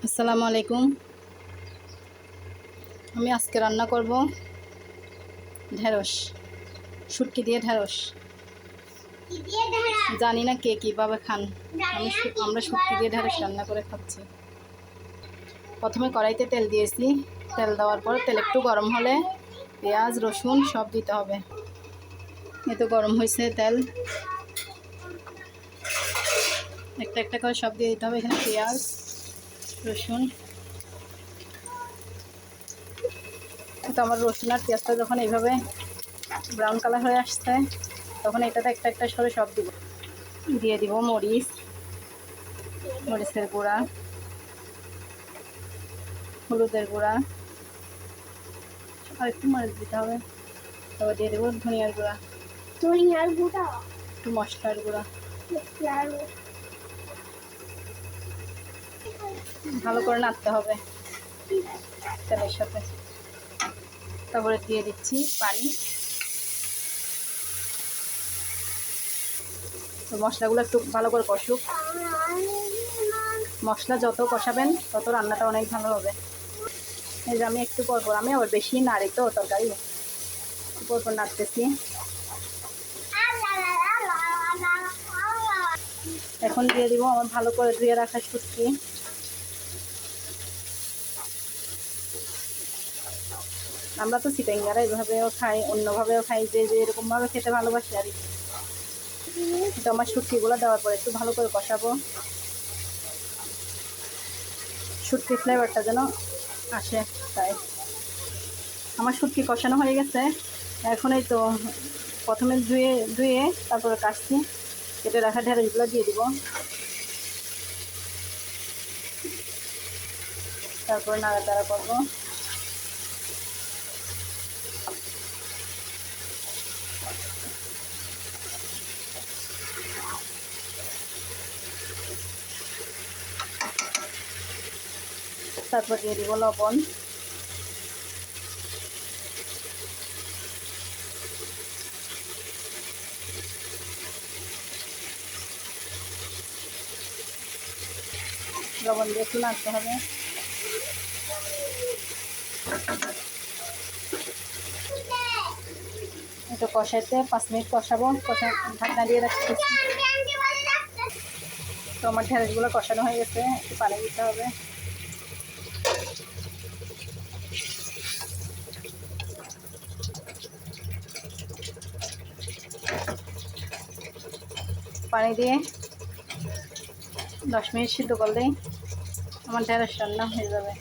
আসসালামু আলাইকুম। আমি আজকে রান্না করব ঢেঁড়স, শুটকি দিয়ে ঢেঁড়স। জানি না কে কীভাবে খান, আমরা শুটকি দিয়ে ঢেঁড়স রান্না করে খাচ্ছি। প্রথমে কড়াইতে তেল দিয়েছি। তেল দেওয়ার পর তেল একটু গরম হলে পেঁয়াজ রসুন সব দিতে হবে। এ তো গরম হয়েছে তেল, একটা একটা করে সব দিয়ে দিতে হবে। এখানে পেঁয়াজ রসুন, তো আমার রসুন আর পেঁয়াজটা যখন এইভাবে ব্রাউন কালার হয়ে আসছে তখন এটাতে একটা একটা সরে সব দিয়ে দিব মরিচের গুঁড়া, হলুদের গুঁড়া, আর একটু মরিচ দিতে হবে। তারপর দিয়ে দেবো ধনিয়ার গুঁড়া, একটু মশলার গুঁড়া। ভালো করে নাড়তে হবে তেলের সাথে। তারপরে দিয়ে দিচ্ছি পানি। তো মশলাগুলো একটু ভালো করে কষুক। মশলা যত কষাবেন তত রান্নাটা অনেক ভালো হবে। এই যে আমি একটু পরপর, আমি আবার বেশি নাড়ি তো তরকারি, পরপর নাড়তেছি। এখন দিয়ে দিব আমার ভালো করে ধুয়ে রাখা শুটকি। আমরা তো চিটাঙ্গারা এভাবেও খাই, অন্যভাবেও খাই, যে এরকমভাবে খেতে ভালোবাসি আর কি। তো আমার শুটকিগুলো দেওয়ার পরে একটু ভালো করে কষাবো, শুটকি ফ্লেভারটা যেন আসে। তাই আমার শুটকি কষানো হয়ে গেছে। এখন এই তো প্রথমে ধুয়ে তারপরে কাটছি, কেটে রাখা ঢেঁড়সগুলো দিয়ে দিব। তারপর নাড়াচাড়া করবো। তারপর দিয়ে দিব লবণ, লবণ দিয়ে একটু নাড়তে হবে। একটু কষাইতে 5 মিনিট কষাবো, ঢাকনা দিয়ে রাখতেছি। তো আমার ঢেঁড়সগুলো কষানো হয়ে গেছে, একটু পানি দিতে হবে। পানি দিয়ে 10 মিনিট সিদ্ধ করলেই আমার ঢেঁড়স রান্না হয়ে যাবে।